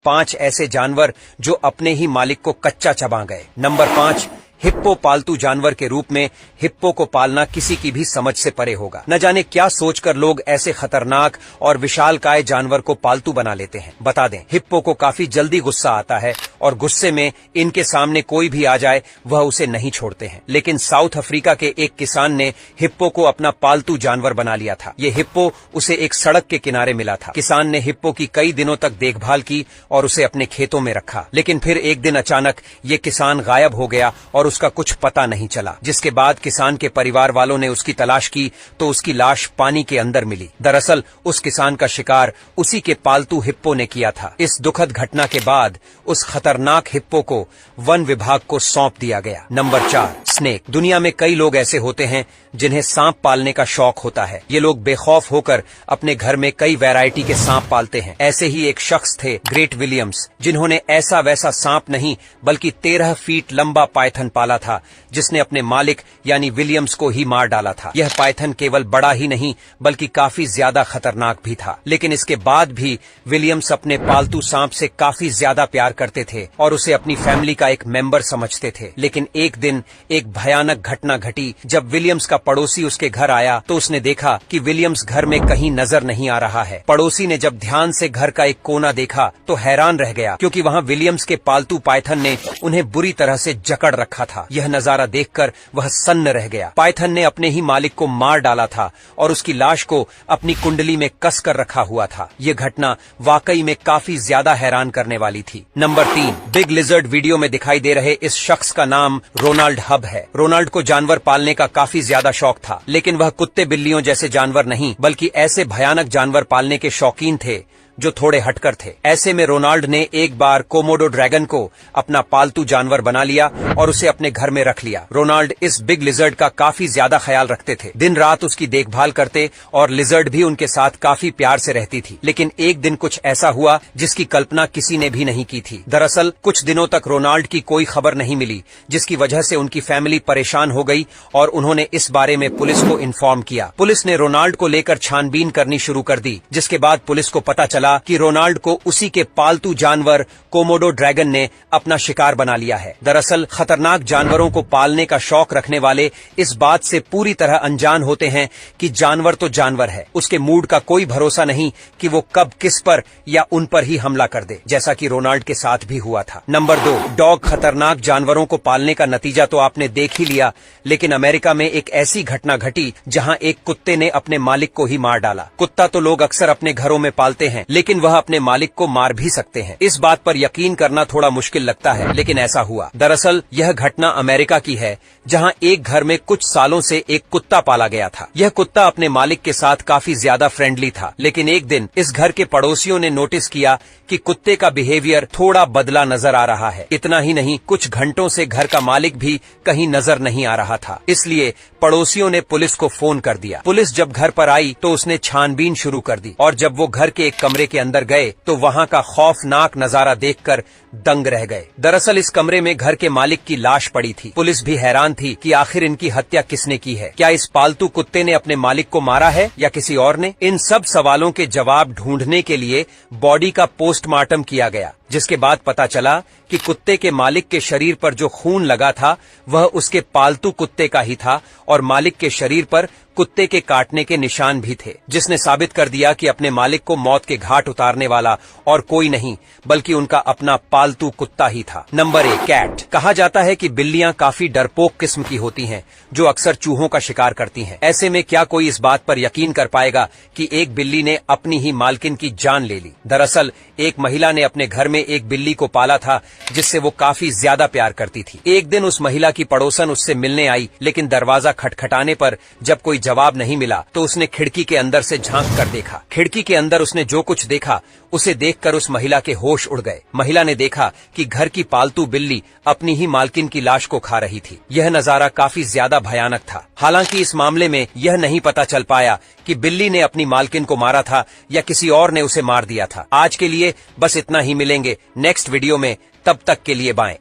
5 ऐसे जानवर जो अपने ही मालिक को कच्चा चबा गए। नंबर 5, हिप्पो पालतू जानवर के रूप में हिप्पो को पालना किसी की भी समझ से परे होगा। न जाने क्या सोचकर लोग ऐसे खतरनाक और विशालकाय जानवर को पालतू बना लेते हैं। बता दें, हिप्पो को काफी जल्दी गुस्सा आता है और गुस्से में इनके सामने कोई भी आ जाए वह उसे नहीं छोड़ते हैं। लेकिन साउथ अफ्रीका के एक किसान ने हिप्पो को अपना पालतू जानवर बना लिया था। ये हिप्पो उसे एक सड़क के किनारे मिला था। किसान ने हिप्पो की कई दिनों तक देखभाल की और उसे अपने खेतों में रखा। लेकिन फिर एक दिन अचानक ये किसान गायब हो गया और उसका कुछ पता नहीं चला। जिसके बाद किसान के परिवार वालों ने उसकी तलाश की तो उसकी लाश पानी के अंदर मिली। दरअसल उस किसान का शिकार उसी के पालतू हिप्पो ने किया था। इस दुखद घटना के बाद उस खतरनाक हिप्पो को वन विभाग को सौंप दिया गया। Number 4, snake. दुनिया में कई लोग ऐसे होते हैं जिन्हें सांप पालने का शौक होता है। ये लोग बेखौफ होकर अपने घर में कई वैरायटी के सांप पालते हैं। ऐसे ही एक शख्स थे ग्रेट विलियम्स, जिन्होंने ऐसा वैसा सांप नहीं बल्कि 13 फीट लंबा पाइथन पाला था, जिसने अपने मालिक यानी विलियम्स को ही मार डाला था। यह पाइथन केवल बड़ा ही नहीं बल्कि काफी ज्यादा खतरनाक भी था। लेकिन इसके बाद भी विलियम्स अपने पालतू सांप से काफी ज्यादा प्यार करते थे और उसे अपनी फैमिली का एक मेंबर समझते थे। लेकिन एक दिन एक भयानक घटना घटी। जब विलियम्स का पड़ोसी उसके घर आया तो उसने देखा कि विलियम्स घर में कहीं नजर नहीं आ रहा है। पड़ोसी ने जब ध्यान से घर का एक कोना देखा तो हैरान रह गया, क्योंकि वहां विलियम्स के पालतू पाइथन ने उन्हें बुरी तरह से जकड़ रखा था। यह नजारा देखकर वह सन्न रह गया। पाइथन ने अपने ही मालिक को मार डाला था और उसकी लाश को अपनी कुंडली में कस कर रखा हुआ था। यह घटना वाकई में काफी ज्यादा हैरान करने वाली थी। Number 3, big lizard. वीडियो में दिखाई दे रहे इस शख्स का नाम रोनाल्ड हब है। रोनाल्ड को जानवर पालने का काफी ज्यादा शौक था, लेकिन वह कुत्ते बिल्लियों जैसे जानवर नहीं बल्कि ऐसे भयानक जानवर पालने के शौकीन थे जो थोड़े हटकर थे। ऐसे में रोनाल्ड ने एक बार कोमोडो ड्रैगन को अपना पालतू जानवर बना लिया और उसे अपने घर में रख लिया। रोनाल्ड इस बिग लिजर्ड का काफी ज्यादा ख्याल रखते थे, दिन रात उसकी देखभाल करते और लिजर्ड भी उनके साथ काफी प्यार से रहती थी। लेकिन एक दिन कुछ ऐसा हुआ जिसकी कल्पना किसी ने भी नहीं की थी। दरअसल कुछ दिनों तक रोनाल्ड की कोई खबर नहीं मिली, जिसकी वजह से उनकी फैमिली परेशान हो गई और उन्होंने इस बारे में पुलिस को इन्फॉर्म किया। पुलिस ने रोनाल्ड को लेकर छानबीन करनी शुरू कर दी, जिसके बाद पुलिस को पता चला कि रोनाल्ड को उसी के पालतू जानवर कोमोडो ड्रैगन ने अपना शिकार बना लिया है। दरअसल खतरनाक जानवरों को पालने का शौक रखने वाले इस बात से पूरी तरह अनजान होते हैं कि जानवर तो जानवर है, उसके मूड का कोई भरोसा नहीं कि वो कब किस पर या उन पर ही हमला कर दे, जैसा कि रोनाल्ड के साथ भी हुआ था। Number 2, dog. खतरनाक जानवरों को पालने का नतीजा तो आपने देख ही लिया, लेकिन अमेरिका में एक ऐसी घटना घटी जहां एक कुत्ते ने अपने मालिक को ही मार डाला। कुत्ता तो लोग अक्सर अपने घरों में पालते हैं, लेकिन वह अपने मालिक को मार भी सकते हैं। इस बात पर यकीन करना थोड़ा मुश्किल लगता है, लेकिन ऐसा हुआ। दरअसल यह घटना अमेरिका की है, जहां एक घर में कुछ सालों से एक कुत्ता पाला गया था। यह कुत्ता अपने मालिक के साथ काफी ज्यादा फ्रेंडली था, लेकिन एक दिन इस घर के पड़ोसियों ने नोटिस किया कि कुत्ते का बिहेवियर थोड़ा बदला नजर आ रहा है। इतना ही नहीं, कुछ घंटों से घर का मालिक भी कहीं नजर नहीं आ रहा था। इसलिए पड़ोसियों ने पुलिस को फोन कर दिया। पुलिस जब घर पर आई तो उसने छानबीन शुरू कर दी और जब वो घर के एक कमरे के अंदर गए तो वहां का खौफनाक नजारा देखकर दंग रह गए। दरअसल इस कमरे में घर के मालिक की लाश पड़ी थी। पुलिस भी हैरान थी कि आखिर इनकी हत्या किसने की है। क्या इस पालतू कुत्ते ने अपने मालिक को मारा है या किसी और ने? इन सब सवालों के जवाब ढूंढने के लिए बॉडी का पोस्टमार्टम किया गया, जिसके बाद पता चला कि कुत्ते के मालिक के शरीर पर जो खून लगा था वह उसके पालतू कुत्ते का ही था और मालिक के शरीर पर कुत्ते के काटने के निशान भी थे, जिसने साबित कर दिया कि अपने मालिक को मौत के घाट उतारने वाला और कोई नहीं बल्कि उनका अपना पालतू कुत्ता ही था। Number 1, cat. कहा जाता है कि बिल्लियां काफी डरपोक किस्म की होती हैं, जो अक्सर चूहों का शिकार करती हैं। ऐसे में क्या कोई इस बात पर यकीन कर पाएगा कि एक बिल्ली ने अपनी ही मालकिन की जान ले ली? दरअसल एक महिला ने अपने घर में एक बिल्ली को पाला था, जिससे वो काफी ज्यादा प्यार करती थी। एक दिन उस महिला की पड़ोसन उससे मिलने आई, लेकिन दरवाजा खटखटाने पर जब कोई जवाब नहीं मिला तो उसने खिड़की के अंदर से झांक कर देखा। खिड़की के अंदर उसने जो कुछ देखा उसे देखकर उस महिला के होश उड़ गए। महिला ने देखा कि घर की पालतू बिल्ली अपनी ही मालकिन की लाश को खा रही थी। यह नजारा काफी ज्यादा भयानक था। हालांकि इस मामले में यह नहीं पता चल पाया कि बिल्ली ने अपनी मालकिन को मारा था या किसी और ने उसे मार दिया था। आज के लिए बस इतना ही। मिलेंगे नेक्स्ट वीडियो में, तब तक के लिए बाय।